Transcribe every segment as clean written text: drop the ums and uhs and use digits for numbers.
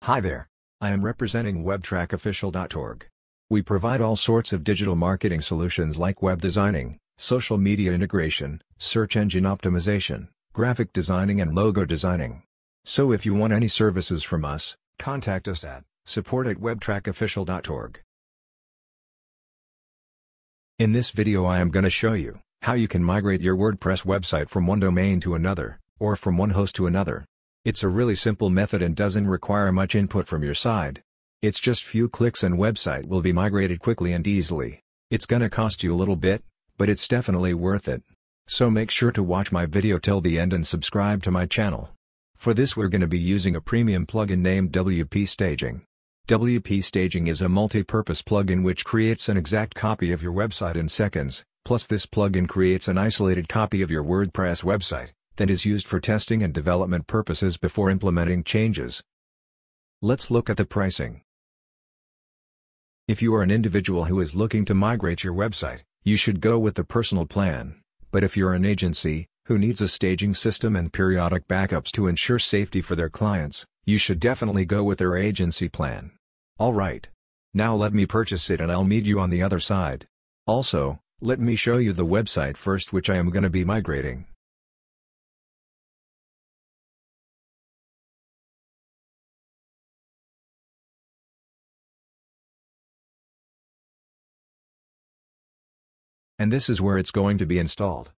Hi there. I am representing webtrackofficial.org. We provide all sorts of digital marketing solutions like web designing, social media integration, search engine optimization, graphic designing and logo designing. So if you want any services from us, contact us at support@webtrackofficial.org. In this video I am going to show you how you can migrate your WordPress website from one domain to another, or from one host to another. It's a really simple method and doesn't require much input from your side. It's just few clicks and website will be migrated quickly and easily. It's gonna cost you a little bit, but it's definitely worth it. So make sure to watch my video till the end and subscribe to my channel. For this we're gonna be using a premium plugin named WP Staging. WP Staging is a multi-purpose plugin which creates an exact copy of your website in seconds, plus this plugin creates an isolated copy of your WordPress website that is used for testing and development purposes before implementing changes. Let's look at the pricing. If you are an individual who is looking to migrate your website, you should go with the personal plan, but if you're an agency who needs a staging system and periodic backups to ensure safety for their clients, you should definitely go with their agency plan. Alright. Now let me purchase it and I'll meet you on the other side. Also, let me show you the website first which I am gonna be migrating. And this is where it's going to be installed.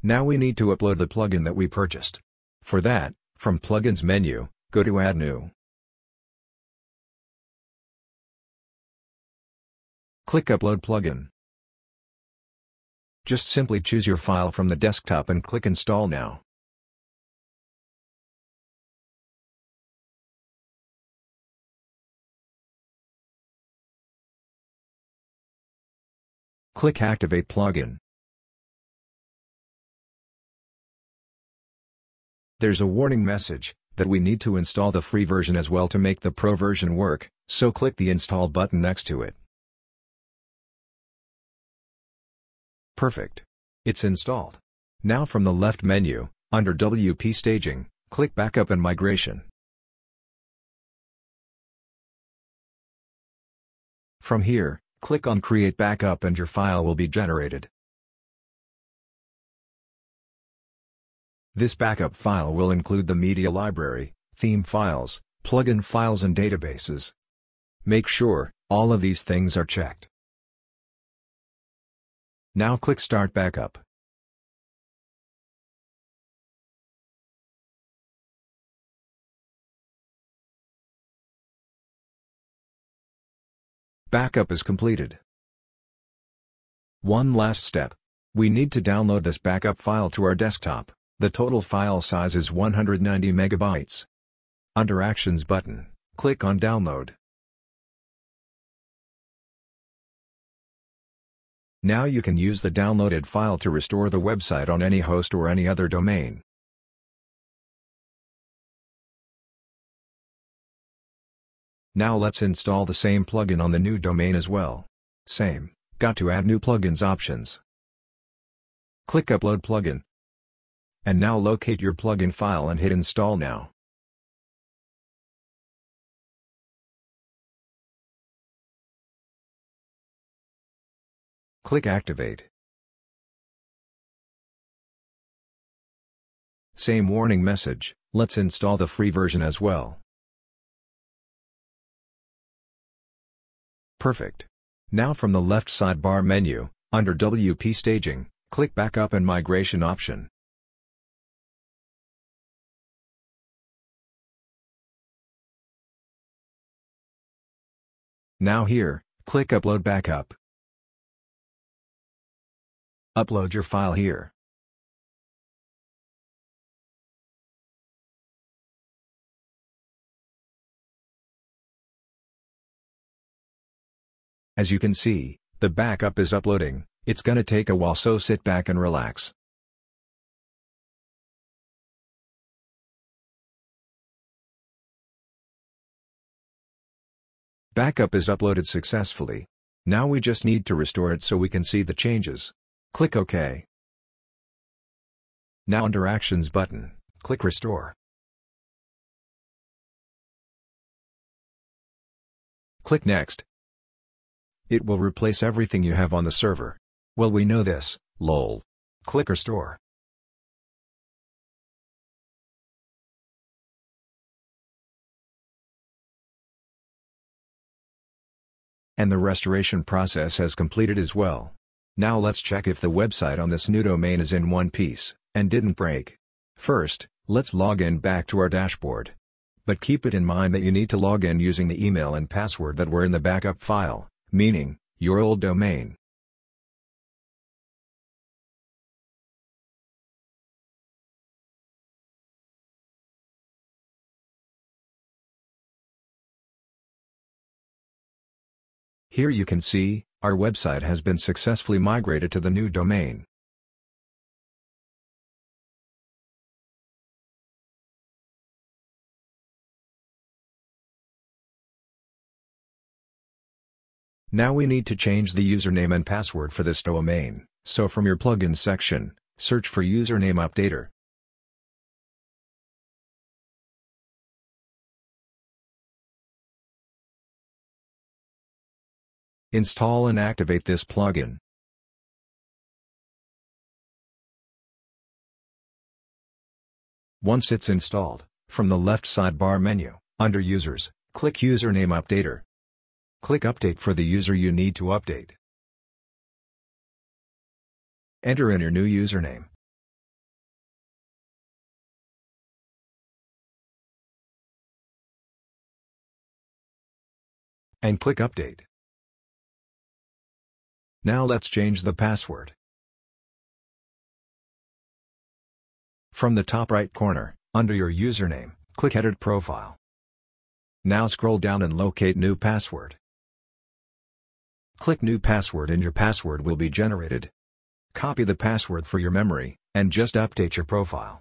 Now we need to upload the plugin that we purchased. For that, from Plugins menu, go to Add New. Click Upload Plugin. Just simply choose your file from the desktop and click Install Now. Click Activate Plugin. There's a warning message that we need to install the free version as well to make the pro version work, so click the Install button next to it. Perfect. It's installed. Now from the left menu, under WP Staging, click Backup and Migration. From here, click on Create Backup and your file will be generated. This backup file will include the media library, theme files, plugin files and databases. Make sure all of these things are checked. Now click Start Backup. Backup is completed. One last step. We need to download this backup file to our desktop. The total file size is 190 megabytes. Under Actions button, click on Download. Now you can use the downloaded file to restore the website on any host or any other domain. Now let's install the same plugin on the new domain as well. Same, got to add new plugins options. Click Upload Plugin. And now locate your plugin file and hit Install Now. Click Activate. Same warning message, let's install the free version as well. Perfect. Now from the left sidebar menu, under WP Staging, click Backup and Migration option. Now here, click Upload Backup. Upload your file here. As you can see, the backup is uploading. It's gonna take a while, so sit back and relax. Backup is uploaded successfully. Now we just need to restore it so we can see the changes. Click OK. Now under Actions button, click Restore. Click Next. It will replace everything you have on the server. Well, we know this, lol. Click Restore. And the restoration process has completed as well. Now let's check if the website on this new domain is in one piece, and didn't break. First, let's log in back to our dashboard. But keep it in mind that you need to log in using the email and password that were in the backup file, meaning, your old domain. Here you can see, our website has been successfully migrated to the new domain. Now we need to change the username and password for this domain, so from your plugins section, search for Username Updater. Install and activate this plugin. Once it's installed, from the left sidebar menu, under Users, click Username Updater. Click Update for the user you need to update. Enter in your new username. And click Update. Now let's change the password. From the top right corner, under your username, click Edit Profile. Now scroll down and locate New Password. Click New Password and your password will be generated. Copy the password for your memory, and just update your profile.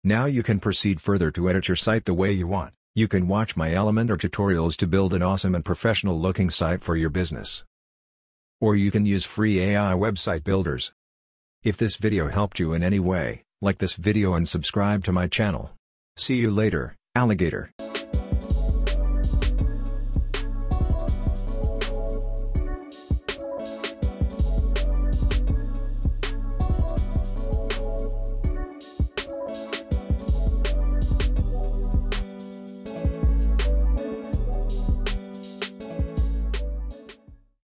Now you can proceed further to edit your site the way you want. You can watch my Elementor tutorials to build an awesome and professional looking site for your business. Or you can use free AI website builders. If this video helped you in any way, like this video and subscribe to my channel. See you later, alligator.